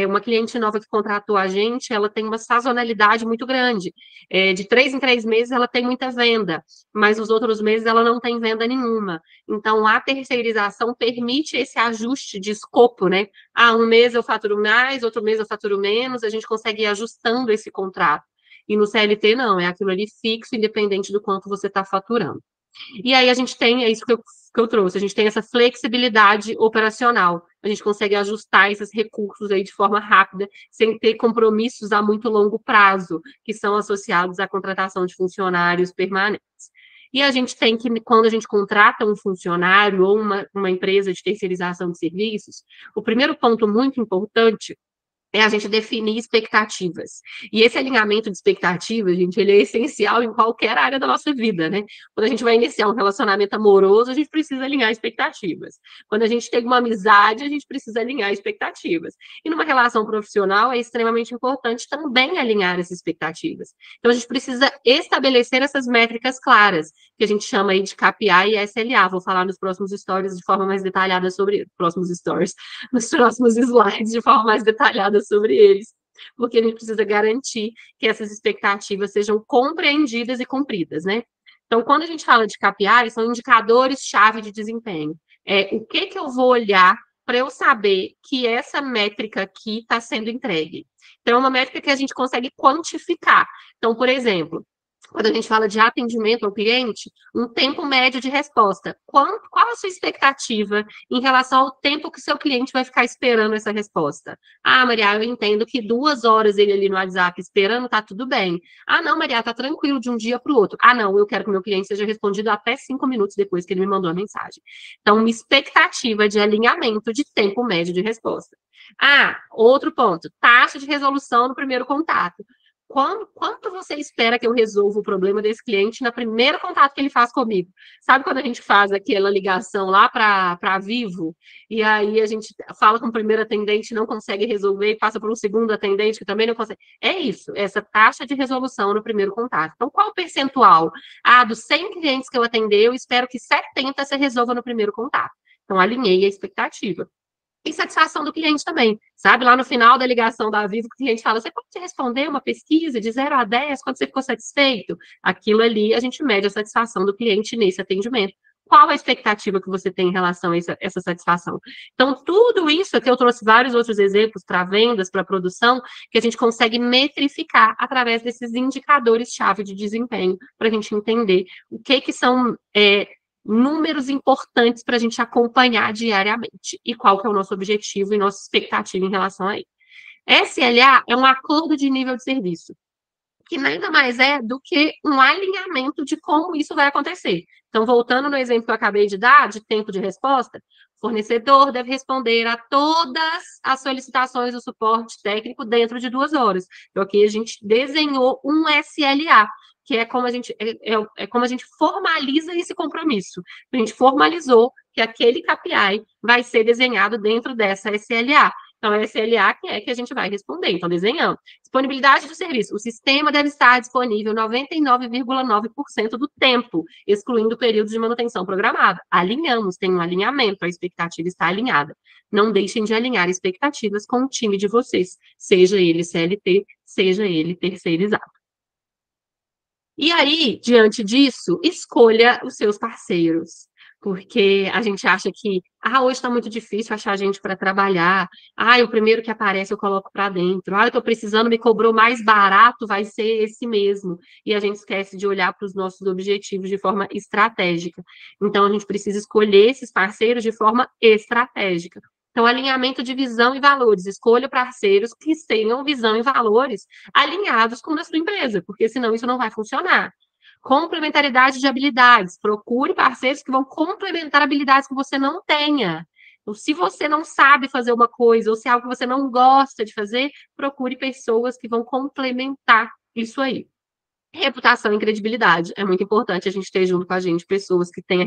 uma cliente nova que contratou a gente, ela tem uma sazonalidade muito grande. De 3 em 3 meses, ela tem muita venda, mas os outros meses ela não tem venda nenhuma. Então, a terceirização permite esse ajuste de escopo, né? Um mês eu faturo mais, outro mês eu faturo menos, a gente consegue ir ajustando esse contrato. E no CLT, não, é aquilo ali fixo, independente do quanto você está faturando. E aí a gente tem, é isso que eu trouxe, a gente tem essa flexibilidade operacional. A gente consegue ajustar esses recursos aí de forma rápida, sem ter compromissos a muito longo prazo, que são associados à contratação de funcionários permanentes. E a gente tem que, quando a gente contrata um funcionário ou uma empresa de terceirização de serviços, o primeiro ponto muito importante é a gente definir expectativas. E esse alinhamento de expectativas, gente, ele é essencial em qualquer área da nossa vida, né? Quando a gente vai iniciar um relacionamento amoroso, a gente precisa alinhar expectativas. Quando a gente tem uma amizade, a gente precisa alinhar expectativas. E numa relação profissional, é extremamente importante também alinhar essas expectativas. Então, a gente precisa estabelecer essas métricas claras, que a gente chama aí de KPI e SLA. Vou falar nos próximos stories de forma mais detalhada sobre próximos stories, nos próximos slides de forma mais detalhada sobre eles, porque a gente precisa garantir que essas expectativas sejam compreendidas e cumpridas, né? Então, quando a gente fala de KPI, são indicadores-chave de desempenho. O que eu vou olhar para eu saber que essa métrica aqui está sendo entregue? Então, é uma métrica que a gente consegue quantificar. Então, por exemplo, quando a gente fala de atendimento ao cliente, um tempo médio de resposta. Qual a sua expectativa em relação ao tempo que o seu cliente vai ficar esperando essa resposta? Ah, Maria, eu entendo que 2 horas ele ali no WhatsApp esperando, tá tudo bem. Ah, não, Maria, tá tranquilo de um dia para o outro. Ah, não, eu quero que o meu cliente seja respondido até 5 minutos depois que ele me mandou a mensagem. Então, uma expectativa de alinhamento de tempo médio de resposta. Ah, outro ponto, taxa de resolução no primeiro contato. Quanto você espera que eu resolva o problema desse cliente no primeiro contato que ele faz comigo? Sabe quando a gente faz aquela ligação lá para Vivo, e aí a gente fala com o primeiro atendente, não consegue resolver, e passa para um segundo atendente que também não consegue? É isso, essa taxa de resolução no primeiro contato. Então, qual o percentual? Ah, dos 100 clientes que eu atender, eu espero que 70 se resolva no primeiro contato. Então, alinhei a expectativa. E satisfação do cliente também, sabe? Lá no final da ligação da Vivo, o cliente fala, você pode responder uma pesquisa de 0 a 10, quando você ficou satisfeito? Aquilo ali, a gente mede a satisfação do cliente nesse atendimento. Qual a expectativa que você tem em relação a essa satisfação? Então, tudo isso aqui, eu trouxe vários outros exemplos para vendas, para produção, que a gente consegue metrificar através desses indicadores-chave de desempenho, para a gente entender o que são números importantes para a gente acompanhar diariamente e qual que é o nosso objetivo e nossa expectativa em relação a ele. SLA é um acordo de nível de serviço, que nada mais é do que um alinhamento de como isso vai acontecer. Então, voltando no exemplo que eu acabei de dar, de tempo de resposta, o fornecedor deve responder a todas as solicitações do suporte técnico dentro de 2 horas. Então, aqui a gente desenhou um SLA, que é como a gente formaliza esse compromisso. A gente formalizou que aquele KPI vai ser desenhado dentro dessa SLA. Então, é a SLA que a gente vai responder. Então, desenhando. Disponibilidade do serviço. O sistema deve estar disponível 99,9% do tempo, excluindo o período de manutenção programada. Alinhamos, tem um alinhamento, a expectativa está alinhada. Não deixem de alinhar expectativas com o time de vocês, seja ele CLT, seja ele terceirizado. E aí, diante disso, escolha os seus parceiros, porque a gente acha que, hoje está muito difícil achar gente para trabalhar, o primeiro que aparece eu coloco para dentro, eu estou precisando, me cobrou mais barato, vai ser esse mesmo. E a gente esquece de olhar para os nossos objetivos de forma estratégica. Então, a gente precisa escolher esses parceiros de forma estratégica. Então, alinhamento de visão e valores. Escolha parceiros que tenham visão e valores alinhados com a sua empresa, porque senão isso não vai funcionar. Complementaridade de habilidades. Procure parceiros que vão complementar habilidades que você não tenha. Então, se você não sabe fazer uma coisa, ou se é algo que você não gosta de fazer, procure pessoas que vão complementar isso aí. Reputação e credibilidade. É muito importante a gente ter junto com a gente pessoas que têm a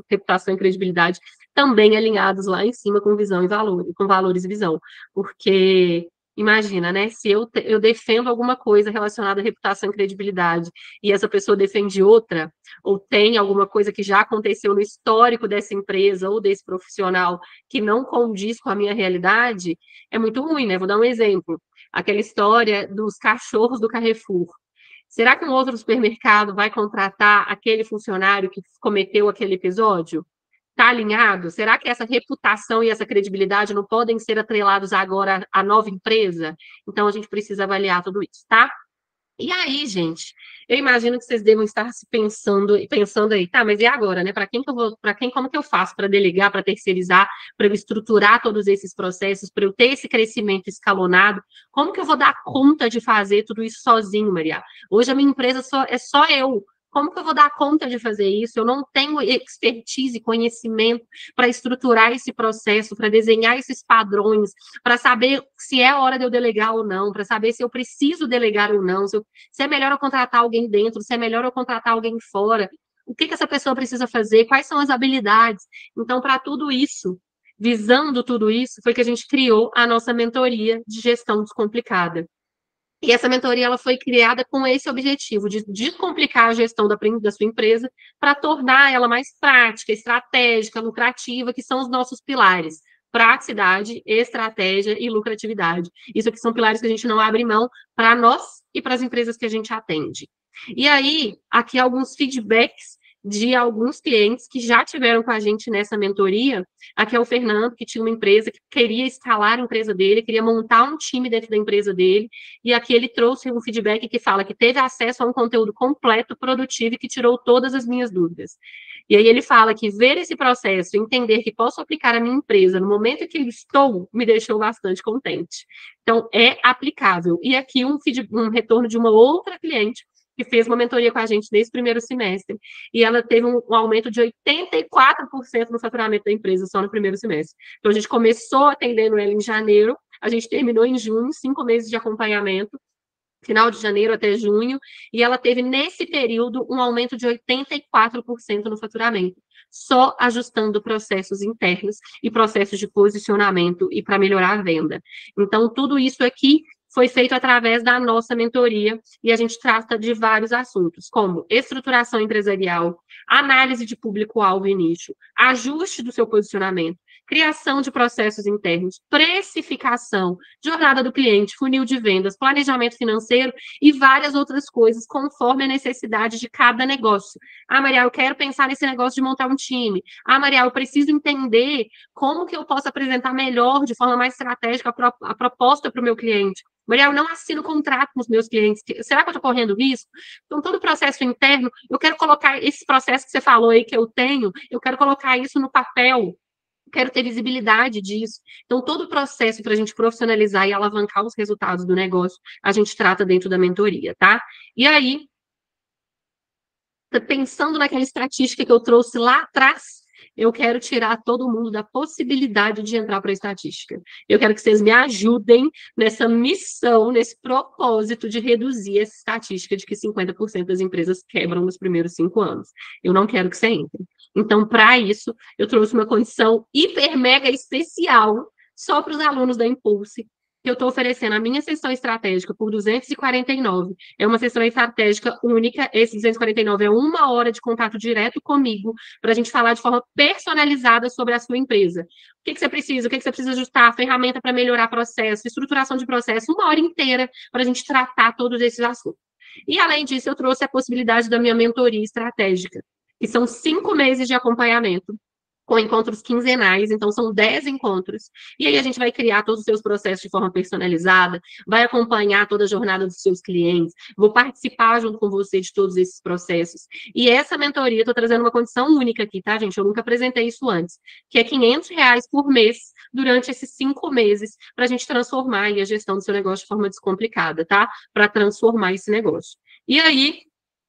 reputação e credibilidade também alinhados lá em cima com visão e valor, com valores e visão. Porque, imagina, né? Se eu defendo alguma coisa relacionada à reputação e credibilidade e essa pessoa defende outra, ou tem alguma coisa que já aconteceu no histórico dessa empresa ou desse profissional que não condiz com a minha realidade, é muito ruim, né? Vou dar um exemplo. Aquela história dos cachorros do Carrefour. Será que um outro supermercado vai contratar aquele funcionário que cometeu aquele episódio? Está alinhado? Será que essa reputação e essa credibilidade não podem ser atrelados agora à nova empresa? Então, a gente precisa avaliar tudo isso, tá? E aí, gente, eu imagino que vocês devam estar se pensando aí, tá, mas e agora, né? Como que eu faço para delegar, para terceirizar, para eu estruturar todos esses processos, para eu ter esse crescimento escalonado? Como que eu vou dar conta de fazer tudo isso sozinho, Maria? Hoje a minha empresa é só eu. Como que eu vou dar conta de fazer isso? Eu não tenho expertise, conhecimento para estruturar esse processo, para desenhar esses padrões, para saber se é hora de eu delegar ou não, para saber se eu preciso delegar ou não, se é melhor eu contratar alguém dentro, se é melhor eu contratar alguém fora, o que essa pessoa precisa fazer, quais são as habilidades. Então, para tudo isso, visando tudo isso, foi que a gente criou a nossa mentoria de gestão descomplicada. E essa mentoria ela foi criada com esse objetivo, de descomplicar a gestão da sua empresa para tornar ela mais prática, estratégica, lucrativa, que são os nossos pilares. Praticidade, estratégia e lucratividade. Isso aqui são pilares que a gente não abre mão para nós e para as empresas que a gente atende. E aí, aqui alguns feedbacks de alguns clientes que já tiveram com a gente nessa mentoria. Aqui é o Fernando, que tinha uma empresa, que queria escalar a empresa dele, queria montar um time dentro da empresa dele, e aqui ele trouxe um feedback que fala que teve acesso a um conteúdo completo, produtivo, e que tirou todas as minhas dúvidas. E aí ele fala que ver esse processo, entender que posso aplicar a minha empresa no momento em que eu estou, me deixou bastante contente. Então, é aplicável. E aqui um retorno de uma outra cliente que fez uma mentoria com a gente nesse primeiro semestre, e ela teve um aumento de 84% no faturamento da empresa só no primeiro semestre. Então, a gente começou atendendo ela em janeiro, a gente terminou em junho, 5 meses de acompanhamento, final de janeiro até junho, e ela teve, nesse período, um aumento de 84% no faturamento, só ajustando processos internos e processos de posicionamento e para melhorar a venda. Então, tudo isso aqui foi feito através da nossa mentoria, e a gente trata de vários assuntos, como estruturação empresarial, análise de público-alvo e nicho, ajuste do seu posicionamento, criação de processos internos, precificação, jornada do cliente, funil de vendas, planejamento financeiro e várias outras coisas, conforme a necessidade de cada negócio. Ah, Maria, eu quero pensar nesse negócio de montar um time. Ah, Maria, eu preciso entender como que eu posso apresentar melhor, de forma mais estratégica, a proposta para o meu cliente. Maria, eu não assino contrato com os meus clientes. Será que eu estou correndo risco? Então, todo o processo interno, eu quero colocar esse processo que você falou aí que eu tenho, eu quero colocar isso no papel. Quero ter visibilidade disso. Então, todo o processo para a gente profissionalizar e alavancar os resultados do negócio, a gente trata dentro da mentoria, tá? E aí, pensando naquela estatística que eu trouxe lá atrás, eu quero tirar todo mundo da possibilidade de entrar para a estatística. Eu quero que vocês me ajudem nessa missão, nesse propósito de reduzir essa estatística de que 50% das empresas quebram nos primeiros 5 anos. Eu não quero que você entre. Então, para isso, eu trouxe uma condição hiper mega especial só para os alunos da Impulse, que eu estou oferecendo a minha sessão estratégica por 249. É uma sessão estratégica única. Esse 249 é 1 hora de contato direto comigo para a gente falar de forma personalizada sobre a sua empresa. O que você precisa? O que você precisa ajustar? Ferramenta para melhorar processo, estruturação de processo, 1 hora inteira para a gente tratar todos esses assuntos. E, além disso, eu trouxe a possibilidade da minha mentoria estratégica, que são 5 meses de acompanhamento, com encontros quinzenais, então são 10 encontros, e aí a gente vai criar todos os seus processos de forma personalizada, vai acompanhar toda a jornada dos seus clientes, vou participar junto com você de todos esses processos. E essa mentoria, estou trazendo uma condição única aqui, tá, gente? Eu nunca apresentei isso antes, que é R$ 500 por mês durante esses 5 meses, para a gente transformar aí a gestão do seu negócio de forma descomplicada, tá? Para transformar esse negócio. E aí,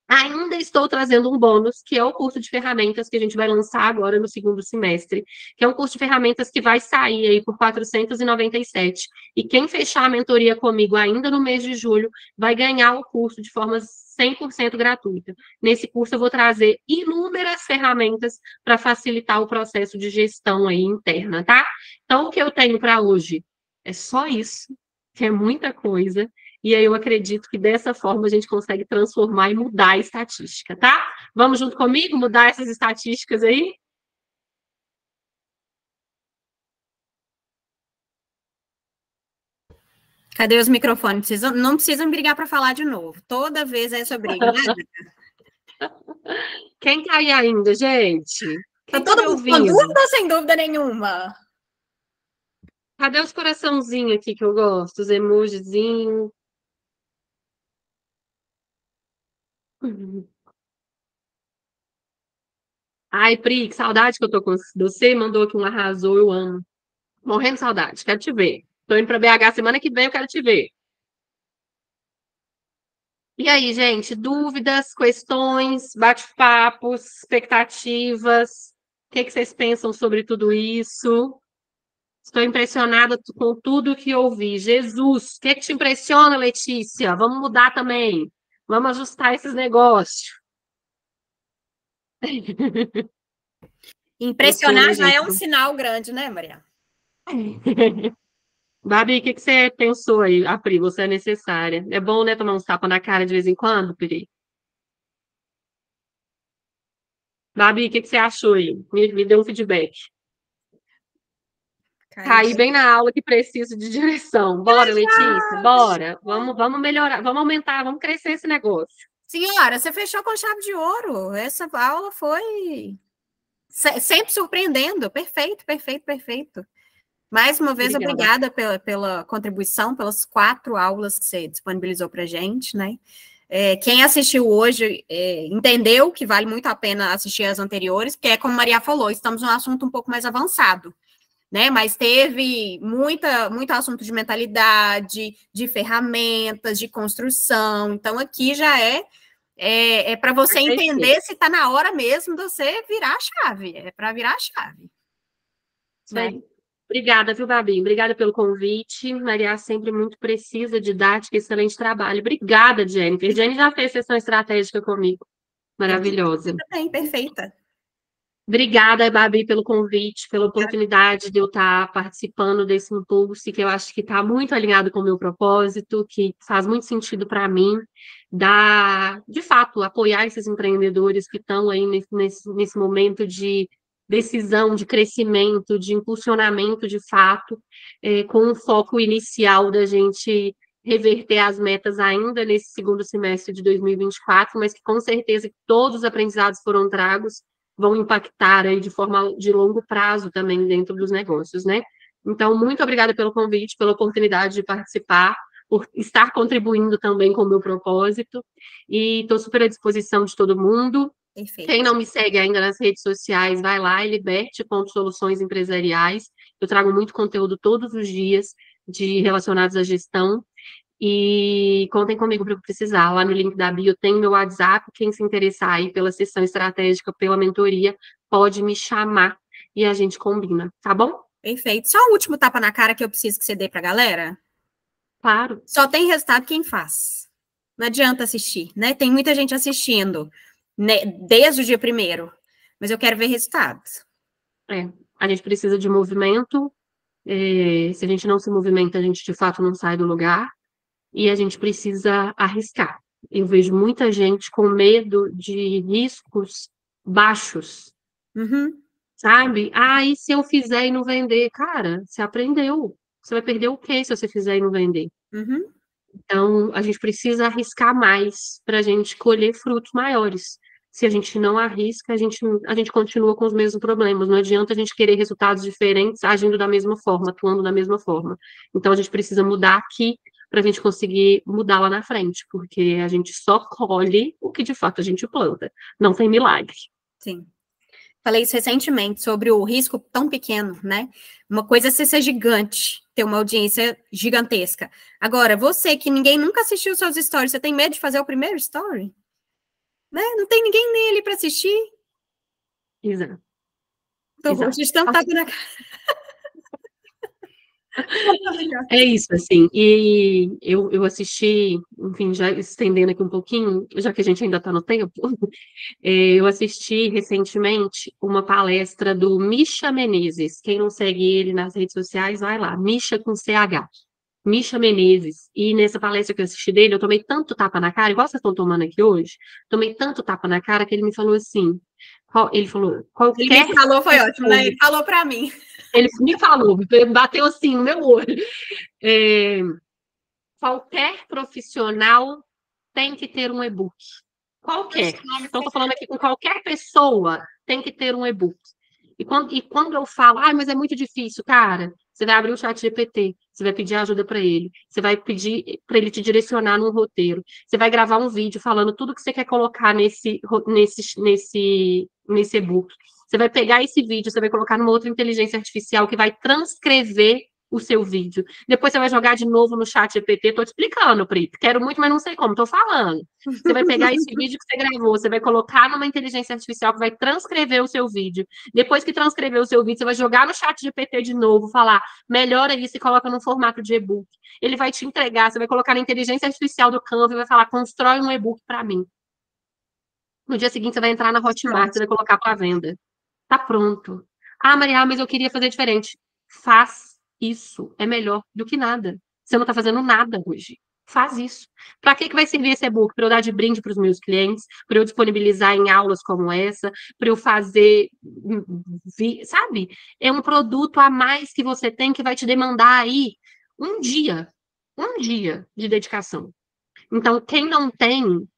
ainda estou trazendo um bônus, que é o curso de ferramentas que a gente vai lançar agora no segundo semestre, que é um curso de ferramentas que vai sair aí por 497. E quem fechar a mentoria comigo ainda no mês de julho vai ganhar o curso de forma 100% gratuita. Nesse curso eu vou trazer inúmeras ferramentas para facilitar o processo de gestão aí interna, tá? Então, o que eu tenho para hoje é só isso, que é muita coisa. E aí eu acredito que dessa forma a gente consegue transformar e mudar a estatística, tá? Vamos junto comigo mudar essas estatísticas aí? Cadê os microfones? Não precisam brigar para falar de novo. Toda vez é essa briga, né? Quem tá aí ainda, gente? Quem Tá todo tá mundo com ouvindo? dúvida ou sem dúvida nenhuma? Cadê os coraçãozinhos aqui que eu gosto? Os emojizinhos. Ai, Pri, que saudade que eu tô com você. Mandou aqui um arrasou, eu amo. Morrendo de saudade, quero te ver. Tô indo para BH semana que vem, eu quero te ver. E aí, gente, dúvidas, questões, bate-papos, expectativas? O que vocês pensam sobre tudo isso? Estou impressionada com tudo que ouvi. Jesus, o que te impressiona, Letícia? Vamos mudar também. Vamos ajustar esses negócios. Impressionar já é um sinal grande, né, Maria? Babi, o que você pensou aí? Ah, Pri, você é necessária. É bom, né, tomar uns tapas na cara de vez em quando, Pri? Babi, o que você achou aí? Me dê um feedback. Caí bem na aula que preciso de direção. Bora, Letícia, bora. Vamos melhorar, vamos aumentar, vamos crescer esse negócio. Senhora, você fechou com chave de ouro. Essa aula foi sempre surpreendendo. Perfeito, perfeito, perfeito. Mais uma vez, obrigada pela contribuição, pelas 4 aulas que você disponibilizou para a gente, né? Quem assistiu hoje entendeu que vale muito a pena assistir as anteriores, porque é como a Maria falou, estamos num assunto um pouco mais avançado, né? Mas teve muito assunto de mentalidade, de ferramentas, de construção. Então, aqui já é para você entender se está na hora mesmo de você virar a chave. É para virar a chave. Né? Obrigada, viu, Babi? Obrigada pelo convite. Maria sempre muito precisa, didática, excelente trabalho. Obrigada, Jennifer. Jenny já fez sessão estratégica comigo. Maravilhosa. Bem, perfeita. Obrigada, Babi, pelo convite, pela oportunidade de eu estar participando desse impulso, que eu acho que está muito alinhado com o meu propósito, que faz muito sentido para mim, de fato, apoiar esses empreendedores que estão aí nesse momento de decisão, de crescimento, de impulsionamento, de fato, com o foco inicial da gente reverter as metas ainda nesse segundo semestre de 2024, mas que com certeza todos os aprendizados foram tragos, vão impactar aí de forma de longo prazo também dentro dos negócios, né? Então, muito obrigada pelo convite, pela oportunidade de participar, por estar contribuindo também com o meu propósito, e estou super à disposição de todo mundo. Perfeito. Quem não me segue ainda nas redes sociais, vai lá, liberte.soluções empresariais. Eu trago muito conteúdo todos os dias relacionados à gestão. E contem comigo para o que precisar. Lá no link da bio tem meu WhatsApp. Quem se interessar aí pela sessão estratégica, pela mentoria, pode me chamar e a gente combina, tá bom? Perfeito. Só o último tapa na cara que eu preciso que você dê para a galera? Claro. Só tem resultado quem faz. Não adianta assistir, né? Tem muita gente assistindo, né, desde o dia 1º, mas eu quero ver resultados. A gente precisa de movimento. Se a gente não se movimenta, a gente de fato não sai do lugar. E a gente precisa arriscar. Eu vejo muita gente com medo de riscos baixos, sabe? E se eu fizer e não vender? Cara, você aprendeu. Você vai perder o quê se você fizer e não vender? Então, a gente precisa arriscar mais para a gente colher frutos maiores. Se a gente não arrisca, a gente continua com os mesmos problemas. Não adianta a gente querer resultados diferentes agindo da mesma forma, atuando da mesma forma. Então, a gente precisa mudar aqui para a gente conseguir mudar lá na frente, porque a gente só colhe o que de fato a gente planta. Não tem milagre. Sim. Falei isso recentemente sobre o risco tão pequeno, né? Uma coisa é você ser gigante, ter uma audiência gigantesca. Agora, você que ninguém nunca assistiu seus stories, você tem medo de fazer o primeiro story? Né? Não tem ninguém nele para assistir? Exato. Então, a gente não tá na cara. É isso, assim, e eu assisti, enfim, já estendendo aqui um pouquinho, já que a gente ainda está no tempo, eu assisti recentemente uma palestra do Misha Menezes. Quem não segue ele nas redes sociais, vai lá, Misha com CH. Misha Menezes, e nessa palestra que eu assisti dele, eu tomei tanto tapa na cara, igual vocês estão tomando aqui hoje, tomei tanto tapa na cara que ele me falou assim, ele me falou, foi ótimo, né? Ele falou para mim. Ele me falou, bateu assim no meu olho. Qualquer profissional tem que ter um e-book. Qualquer. Então, estou falando aqui com qualquer pessoa tem que ter um e-book. E quando eu falo, mas é muito difícil, cara, você vai abrir o chat GPT, você vai pedir ajuda para ele, você vai pedir para ele te direcionar num roteiro, você vai gravar um vídeo falando tudo que você quer colocar nesse e-book. Você vai pegar esse vídeo, você vai colocar numa outra inteligência artificial que vai transcrever o seu vídeo. Depois você vai jogar de novo no chat GPT, estou te explicando, Pri. Quero muito, mas não sei como, estou falando. Você vai pegar esse vídeo que você gravou, você vai colocar numa inteligência artificial que vai transcrever o seu vídeo. Depois que transcrever o seu vídeo, você vai jogar no chat GPT de novo, falar, melhora isso e coloca no formato de e-book. Ele vai te entregar, você vai colocar na inteligência artificial do Canva e vai falar, constrói um e-book para mim. No dia seguinte, você vai entrar na Hotmart, você vai colocar para venda. Tá pronto. Maria, mas eu queria fazer diferente. Faz isso. É melhor do que nada. Você não está fazendo nada hoje. Faz isso. Para que vai servir esse e-book? Para eu dar de brinde para os meus clientes, para eu disponibilizar em aulas como essa, para eu fazer, sabe? É um produto a mais que você tem que vai te demandar aí um dia de dedicação. Então, quem não tem,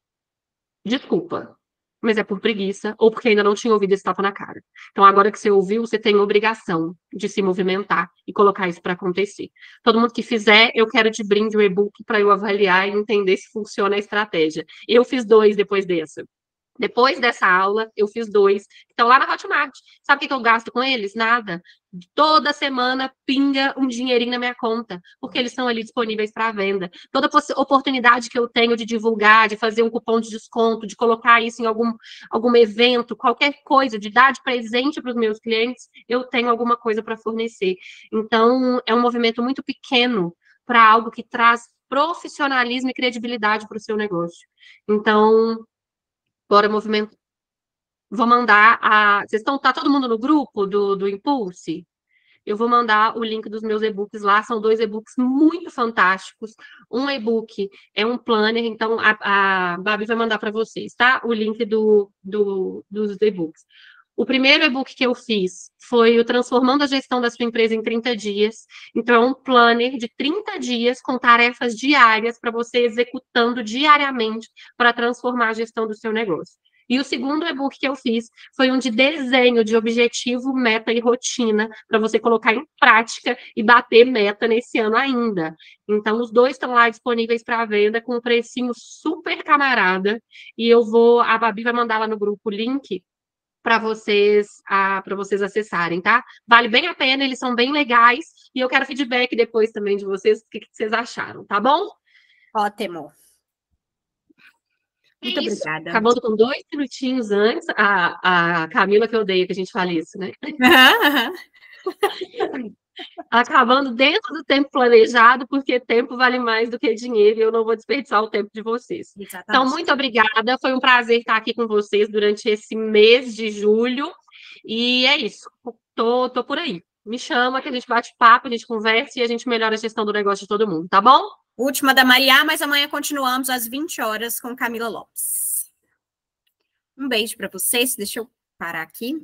Desculpa, mas é por preguiça ou porque ainda não tinha ouvido esse tapa na cara. Então, agora que você ouviu, você tem obrigação de se movimentar e colocar isso para acontecer. Todo mundo que fizer, eu quero de brinde o e-book para eu avaliar e entender se funciona a estratégia. Eu fiz 2 depois dessa. Depois dessa aula, eu fiz 2, que estão lá na Hotmart. Sabe o que eu gasto com eles? Nada. Toda semana pinga um dinheirinho na minha conta, porque eles estão ali disponíveis para venda. Toda oportunidade que eu tenho de divulgar, de fazer um cupom de desconto, de colocar isso em algum evento, qualquer coisa, de dar de presente para os meus clientes, eu tenho alguma coisa para fornecer. Então, é um movimento muito pequeno para algo que traz profissionalismo e credibilidade para o seu negócio. Então, bora movimento. Vou mandar Vocês estão. Tá todo mundo no grupo do Impulse? Eu vou mandar o link dos meus e-books lá. São 2 e-books muito fantásticos. Um e-book é um planner, então a Babi vai mandar para vocês, tá? O link dos e-books. O primeiro e-book que eu fiz foi o Transformando a Gestão da Sua Empresa em 30 Dias. Então, é um planner de 30 dias com tarefas diárias para você executando diariamente para transformar a gestão do seu negócio. E o segundo e-book que eu fiz foi um de desenho de objetivo, meta e rotina, para você colocar em prática e bater meta nesse ano ainda. Então, os 2 estão lá disponíveis para venda com um precinho super camarada. E a Babi vai mandar lá no grupo o link para vocês acessarem, tá? Vale bem a pena, eles são bem legais. E eu quero feedback depois também de vocês, o que vocês acharam, tá bom? Ótimo. Muito obrigada. Acabando com 2 minutinhos antes, a Camila que odeia que a gente fale isso, né? Acabando dentro do tempo planejado, porque tempo vale mais do que dinheiro e eu não vou desperdiçar o tempo de vocês. Exatamente. Então, muito obrigada. Foi um prazer estar aqui com vocês durante esse mês de julho. E é isso. Tô por aí. Me chama que a gente bate papo, a gente conversa e a gente melhora a gestão do negócio de todo mundo, tá bom? Última da Maria, mas amanhã continuamos às 20 horas com Camila Lopes. Um beijo para vocês. Deixa eu parar aqui.